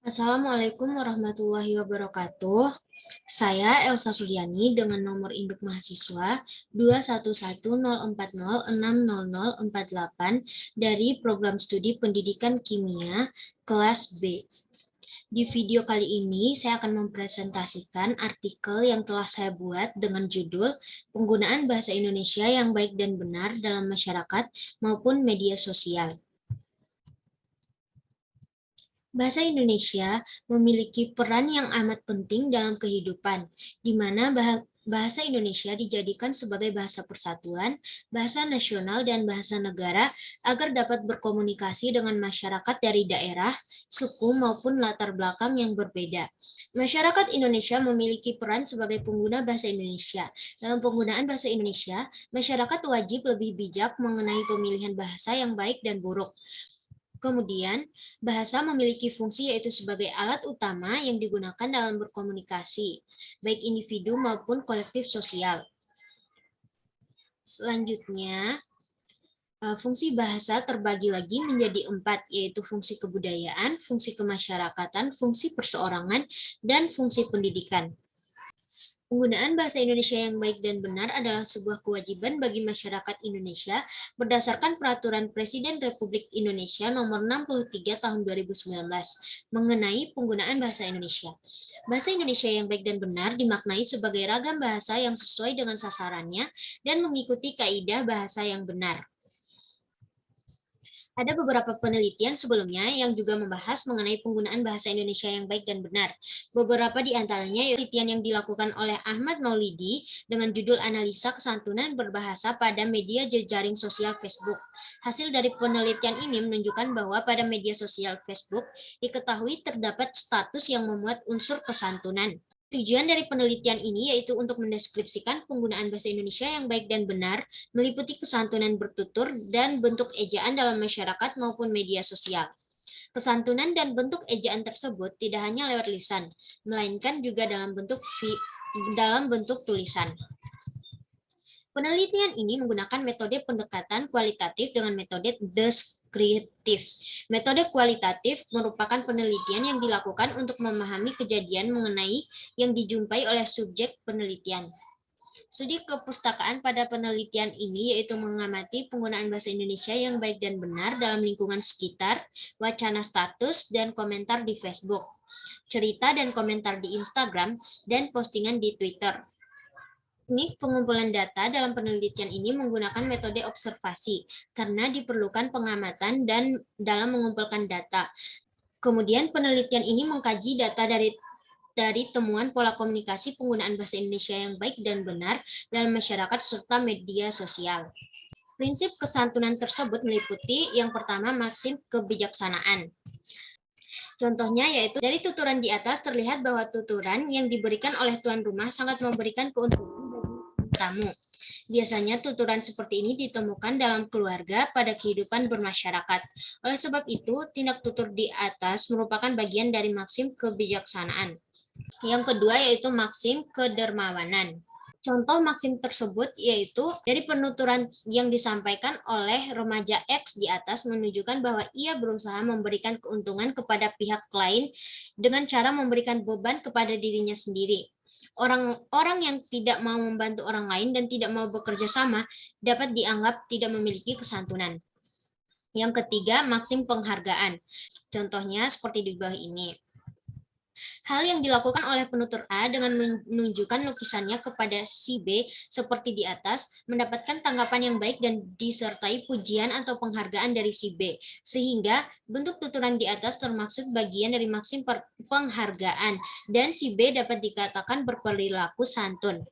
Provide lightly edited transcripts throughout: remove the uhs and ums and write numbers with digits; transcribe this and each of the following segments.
Assalamualaikum warahmatullahi wabarakatuh. Saya Elsa Suhyani dengan nomor induk mahasiswa 21104060048 dari Program Studi Pendidikan Kimia kelas B. Di video kali ini saya akan mempresentasikan artikel yang telah saya buat dengan judul Penggunaan Bahasa Indonesia yang Baik dan Benar dalam Masyarakat maupun Media Sosial. Bahasa Indonesia memiliki peran yang amat penting dalam kehidupan, di mana bahasa Indonesia dijadikan sebagai bahasa persatuan, bahasa nasional, dan bahasa negara agar dapat berkomunikasi dengan masyarakat dari daerah, suku, maupun latar belakang yang berbeda. Masyarakat Indonesia memiliki peran sebagai pengguna bahasa Indonesia. Dalam penggunaan bahasa Indonesia, masyarakat wajib lebih bijak mengenai pemilihan bahasa yang baik dan buruk. Kemudian, bahasa memiliki fungsi yaitu sebagai alat utama yang digunakan dalam berkomunikasi, baik individu maupun kolektif sosial. Selanjutnya, fungsi bahasa terbagi lagi menjadi 4, yaitu fungsi kebudayaan, fungsi kemasyarakatan, fungsi perseorangan, dan fungsi pendidikan. Penggunaan bahasa Indonesia yang baik dan benar adalah sebuah kewajiban bagi masyarakat Indonesia berdasarkan Peraturan Presiden Republik Indonesia Nomor 63 Tahun 2019 mengenai penggunaan bahasa Indonesia. Bahasa Indonesia yang baik dan benar dimaknai sebagai ragam bahasa yang sesuai dengan sasarannya dan mengikuti kaidah bahasa yang benar. Ada beberapa penelitian sebelumnya yang juga membahas mengenai penggunaan bahasa Indonesia yang baik dan benar. Beberapa di antaranya penelitian yang dilakukan oleh Ahmad Maulidi dengan judul Analisa Kesantunan Berbahasa pada Media Jejaring Sosial Facebook. Hasil dari penelitian ini menunjukkan bahwa pada media sosial Facebook diketahui terdapat status yang memuat unsur kesantunan. Tujuan dari penelitian ini yaitu untuk mendeskripsikan penggunaan bahasa Indonesia yang baik dan benar, meliputi kesantunan bertutur dan bentuk ejaan dalam masyarakat maupun media sosial. Kesantunan dan bentuk ejaan tersebut tidak hanya lewat lisan, melainkan juga dalam bentuk tulisan. Penelitian ini menggunakan metode pendekatan kualitatif dengan metode deskriptif. Metode kualitatif merupakan penelitian yang dilakukan untuk memahami kejadian mengenai yang dijumpai oleh subjek penelitian. Studi kepustakaan pada penelitian ini yaitu mengamati penggunaan bahasa Indonesia yang baik dan benar dalam lingkungan sekitar, wacana status, dan komentar di Facebook, cerita dan komentar di Instagram, dan postingan di Twitter. Teknik pengumpulan data dalam penelitian ini menggunakan metode observasi karena diperlukan pengamatan dan dalam mengumpulkan data. Kemudian penelitian ini mengkaji data dari temuan pola komunikasi penggunaan bahasa Indonesia yang baik dan benar dalam masyarakat serta media sosial. Prinsip kesantunan tersebut meliputi yang pertama maksim kebijaksanaan. Contohnya yaitu dari tuturan di atas terlihat bahwa tuturan yang diberikan oleh tuan rumah sangat memberikan keuntungan tamu. Biasanya tuturan seperti ini ditemukan dalam keluarga pada kehidupan bermasyarakat. Oleh sebab itu, tindak tutur di atas merupakan bagian dari maksim kebijaksanaan. Yang kedua yaitu maksim kedermawanan. Contoh maksim tersebut yaitu dari penuturan yang disampaikan oleh remaja X di atas menunjukkan bahwa ia berusaha memberikan keuntungan kepada pihak lain dengan cara memberikan beban kepada dirinya sendiri. Orang-orang yang tidak mau membantu orang lain dan tidak mau bekerja sama dapat dianggap tidak memiliki kesantunan. Yang ketiga, maksim penghargaan. Contohnya seperti di bawah ini. Hal yang dilakukan oleh penutur A dengan menunjukkan lukisannya kepada si B seperti di atas, mendapatkan tanggapan yang baik dan disertai pujian atau penghargaan dari si B, sehingga bentuk tuturan di atas termasuk bagian dari maksim penghargaan, dan si B dapat dikatakan berperilaku santun.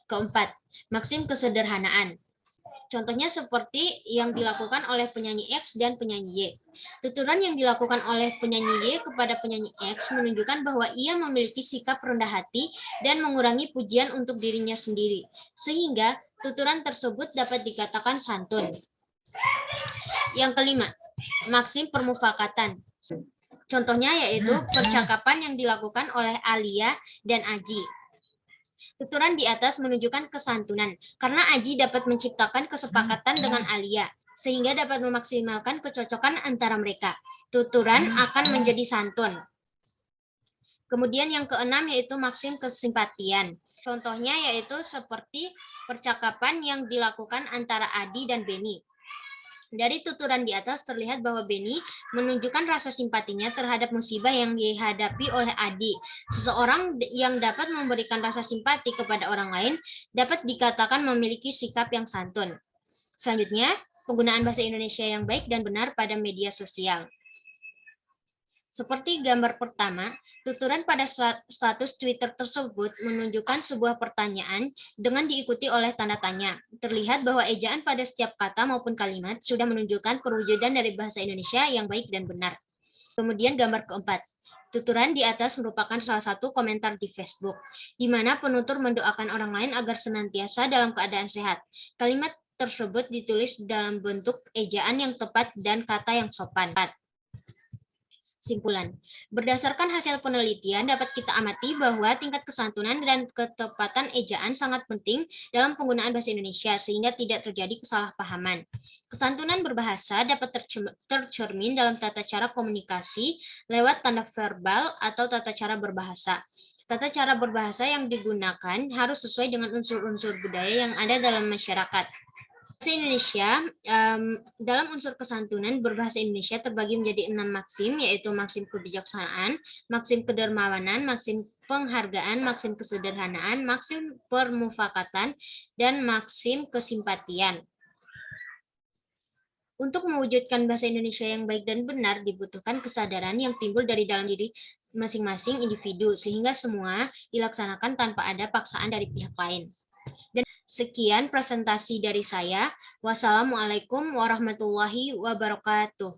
Keempat, maksim kesederhanaan. Contohnya seperti yang dilakukan oleh penyanyi X dan penyanyi Y. Tuturan yang dilakukan oleh penyanyi Y kepada penyanyi X menunjukkan bahwa ia memiliki sikap rendah hati dan mengurangi pujian untuk dirinya sendiri, sehingga tuturan tersebut dapat dikatakan santun. Yang kelima, maksim permufakatan. Contohnya yaitu percakapan yang dilakukan oleh Alia dan Aji. Tuturan di atas menunjukkan kesantunan, karena Aji dapat menciptakan kesepakatan dengan Alia, sehingga dapat memaksimalkan kecocokan antara mereka. Tuturan akan menjadi santun. Kemudian yang keenam yaitu maksim kesimpatian. Contohnya yaitu seperti percakapan yang dilakukan antara Adi dan Beni. Dari tuturan di atas terlihat bahwa Beni menunjukkan rasa simpatinya terhadap musibah yang dihadapi oleh Adi. Seseorang yang dapat memberikan rasa simpati kepada orang lain dapat dikatakan memiliki sikap yang santun. Selanjutnya, penggunaan bahasa Indonesia yang baik dan benar pada media sosial. Seperti gambar pertama, tuturan pada status Twitter tersebut menunjukkan sebuah pertanyaan dengan diikuti oleh tanda tanya. Terlihat bahwa ejaan pada setiap kata maupun kalimat sudah menunjukkan perwujudan dari bahasa Indonesia yang baik dan benar. Kemudian gambar keempat. Tuturan di atas merupakan salah satu komentar di Facebook, di mana penutur mendoakan orang lain agar senantiasa dalam keadaan sehat. Kalimat tersebut ditulis dalam bentuk ejaan yang tepat dan kata yang sopan. Simpulan. Berdasarkan hasil penelitian, dapat kita amati bahwa tingkat kesantunan dan ketepatan ejaan sangat penting dalam penggunaan bahasa Indonesia, sehingga tidak terjadi kesalahpahaman. Kesantunan berbahasa dapat tercermin dalam tata cara komunikasi lewat tanda verbal atau tata cara berbahasa. Tata cara berbahasa yang digunakan harus sesuai dengan unsur-unsur budaya yang ada dalam masyarakat. Bahasa Indonesia, dalam unsur kesantunan berbahasa Indonesia terbagi menjadi 6 maksim, yaitu maksim kebijaksanaan, maksim kedermawanan, maksim penghargaan, maksim kesederhanaan, maksim permufakatan, dan maksim kesimpatian. Untuk mewujudkan bahasa Indonesia yang baik dan benar, dibutuhkan kesadaran yang timbul dari dalam diri masing-masing individu, sehingga semua dilaksanakan tanpa ada paksaan dari pihak lain. Dan sekian presentasi dari saya. Wassalamualaikum warahmatullahi wabarakatuh.